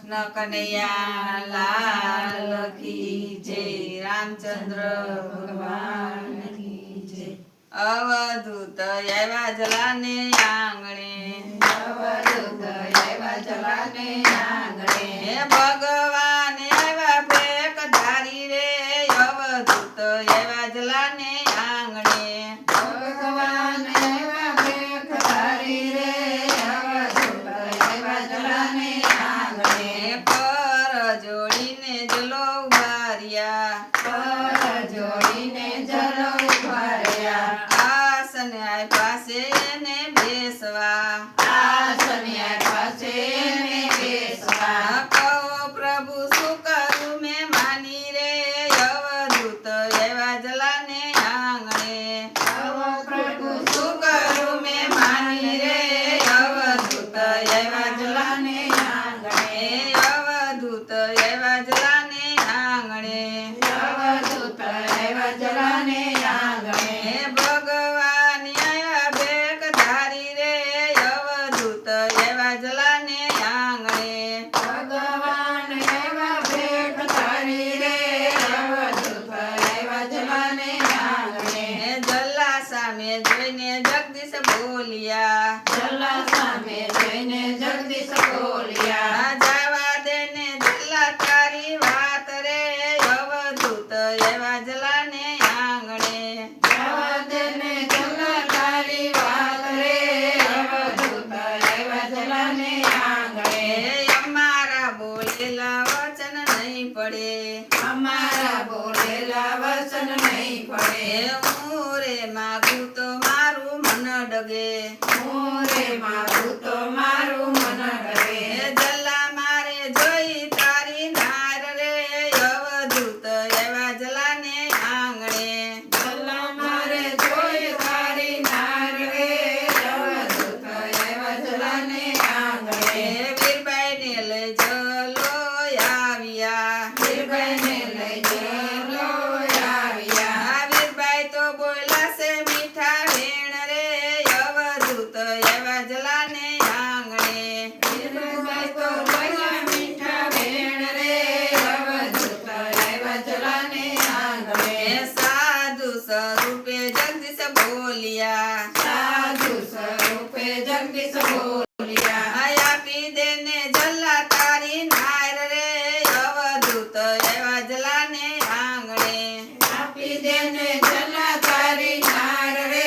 કૃષ્ણ કનૈયા લાલ કી જય, રામચંદ્ર ભગવાન કી જય। અવધૂત આવ્યા જલાને આંગણે, અવધૂત આવ્યા જલાને આંગણે, હે ભગવાન આવ્યા ભેખ ધારી રે, અવધૂત આવ્યા જલાને આંગણે, ભગવાન આવ્યા ભેખ ધારી રે, અવધૂત આવ્યા જલાને આંગણે, કર જોડીને જલો ઉભાર્યા, કર જોડીને જલો ઉભાર્યા, આસન પાસે એને બેસવા, આસન પાસે એને બેસવા, કહો પ્રભુ શું કરું મેં માની રે, અવધૂત આવ્યા જલાને આંગણે, કહો પ્રભુ શું કરું મેં માની રે, અવધૂત આવ્યા જલાને આંગણે, અવધૂત આવ્યા જલાને આંગણે, અવધૂત આવ્યા જલાને આંગણે, હે ભગવાન આવ્યા ભેખ ધારી રે, અવધૂત આવ્યા જલાને આંગણે, ભગવાન આવ્યા ભેખ ધારી રે, અવધૂત આવ્યા જલાને આંગણે, હે જલ્લા સામે જોઈને જગદીશ બોલ્યા, જલા સામે જોઈને જગદીશ બોલ્યા, જાવા દેને જલ્લા તારી વાત રે, અવધૂત આવ્યા જલાને આંગણે, જવા દેને જલા તારી વાત રે, અવધૂત આવ્યા જલાને આંગણે, હે અમારા બોલેલા વચન નહીં પડે, અમારા બોલેલા વચન નહીં પડે, હે હું રે માગું તો મારું મન ડગે, હું રે મારું તો મારું મન ડરે, હે જલ્લા મારે જોઈ તારી નાર રે, અવધૂત આવ્યા જલાને આંગણે, જલા મારે જોઈ તારી નાર રે, અવધૂત આવ્યા જલાને આંગણે, હે વીરબાઈને લઈ જલો આવ્યા, વીરબાઈને લઈ જલો આવ્યા, આ વીરબાઈ તો બોલ્યા છે મીઠા વેણ રે, અવધૂત આવ્યા જલાને આંગણે, વીરબાઈ તો બોલ્યા મીઠા વેણ રે, અવધૂત આવ્યા જલાને આંગણે, હે સાધુ સ્વરૂપે જગદીશ બોલ્યા, સાધુ સ્વરૂપે જગદીશ બોલ્યા, આપી દેને જલ્લા તારી નાર રે, અવધૂત આવ્યા જલાને આંગણે, આપી દેને જલા તારી નાર રે,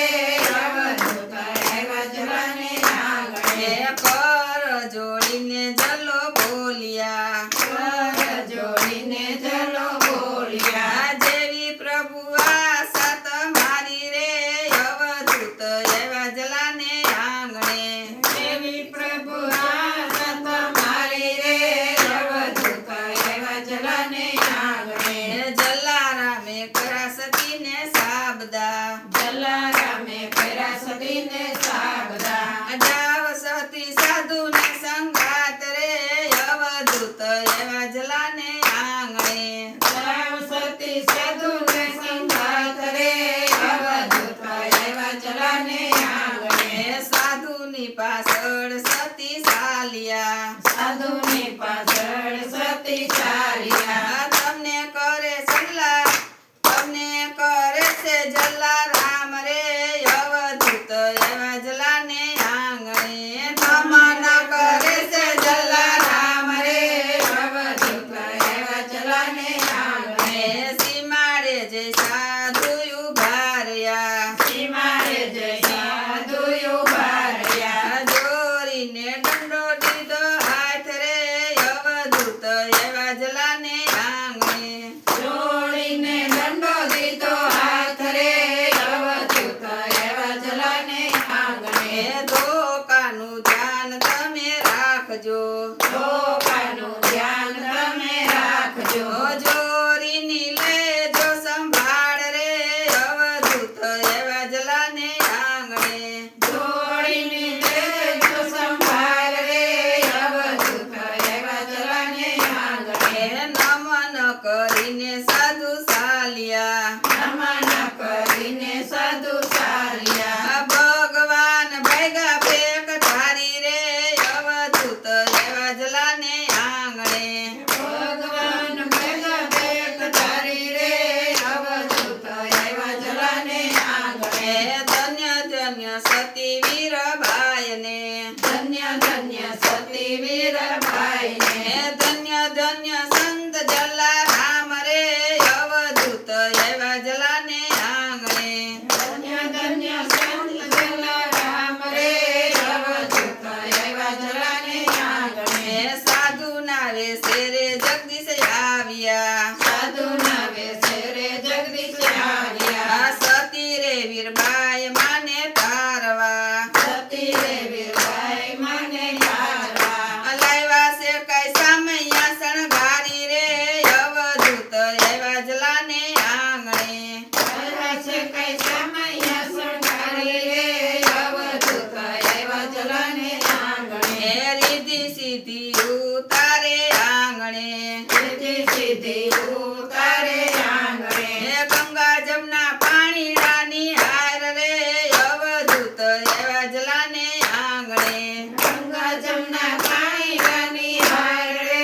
અવધૂત આવ્યા જલાને આંગણે, હે કર જોડીને જલો બોલ્યા, કર જોડીને જલો બોલ્યા, જેવી પ્રભુ આશા તમારી રે, અવધૂત આવ્યા જલાને આંગણે, દેવી પ્રભુ આશા તમારી રે, અવધૂત આવ્યા જલાને આંગણે, હે જલારામે કર્યા સતીને સાબદા, જલારામે કર્યા સતીને સાબદા, જાવ સતી સાધુને સંગાત રે, અવધૂત આવ્યા જલાને આંગણે, જાવ સતી સાધુને સંગાત રે, અવધૂત આવ્યા જલાને આંગણે, હે સાધુની પાછળ સતી ચાલ્યા, સાધુની પાછળ સતી ચાલ્યા, તમને કરે સલ્લા, તમને કરે છે જલ્લા રામ રે, અવધૂત આવ્યા જલાને આંગણે, નમન કરે છે જલ્લા રામ રે, અવધૂત આવ્યા જલાને આંગણે, હે સીમાડે જે સાધુ ઉભા રહ્યા, સીમાડે જય સાધુ ઉભા રહ્યા, દોરીને દંડો દીધો હાથ રે, અવધૂત આવ્યા જલાને આંગણે, જોડીને દંડો દીધો હાથ રે, અવધૂત આવ્યા જલાને આંગણે, હે ધોકાનું ધ્યાન તમે રાખજો, લોકાનું ધ્યાન તમે રાખજો, જોરીની લેજો સંભાળ રે, અવધૂત આવ્યા જલાને આંગણે, જોડીને લેજો સંભાળ રે, અવધૂત આવ્યા જલાને આંગણે, હે નમન કરીને સાધુ ચાલ્યા, નમન કરીને સાધુ ચાલ્યા, ભગવાન ભેગા ભેગ ધારી રે, અવધૂત આવ્યા જલાને આંગણે, વેશે રે જગદીશ આવ્યા સાધુના વેશે રે જગદીશ આવ્યા આ સતી રે વીરબાઈ માને તારવા સતી રે વીરબાઈ માને તારવા લાવ્યા છે કઈ સામૈયા શણગારી રે અવધૂત એવા જલાને આંગણે આવ્યા છે કઈ સમયા શણગારી રે અવધૂત એવા જલાને આંગણે હે રીધિ સીધી ઉતારે આંગણે સીધી સીધી ઉતારે આંગણે હે ગંગા જમના પાણીડાની હાર રે અવધૂત એવા જલાને આંગણે ગંગા જમના પાણીની હાર રે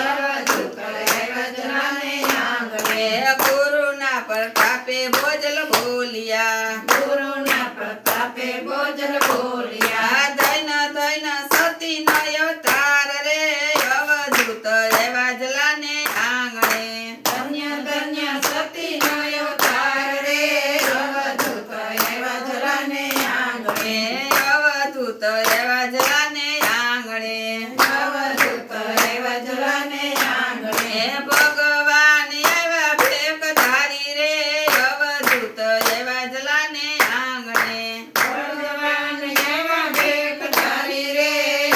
અવધૂત એવા જલાને આંગણે હે ગુરુના પ્રતાપે ભોજલ બોલિયા ગુરુના પ્રતાપે બોજલ બોલ્યા આ ધૈન ધૈન સતી નો અવતાર રે અવધૂત એવા જલાને આંગણે ધન્ય ધન્ય સતીનો અવતાર રે અવધૂત એવા જલાને આંગણે હે અવધૂત એવા જલાને આંગણે અવધૂત એવા જલાને આંગણે હે ભગવાન એવા ભેખ ધારી રે અવધૂત એવા જલાને આંગણે ભગવાન એવા ભેખ ધારી રે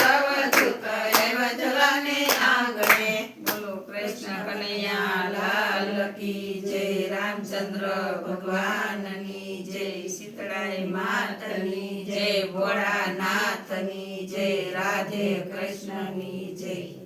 અવધૂત એવા જલાને આંગણે બોલો કૃષ્ણ કનૈયા કનૈયા લાલ કી જય રામચંદ્ર ભગવાનની જય શીતળાઈ માતની જય ભોળાનાથની જય રાધે કૃષ્ણની જય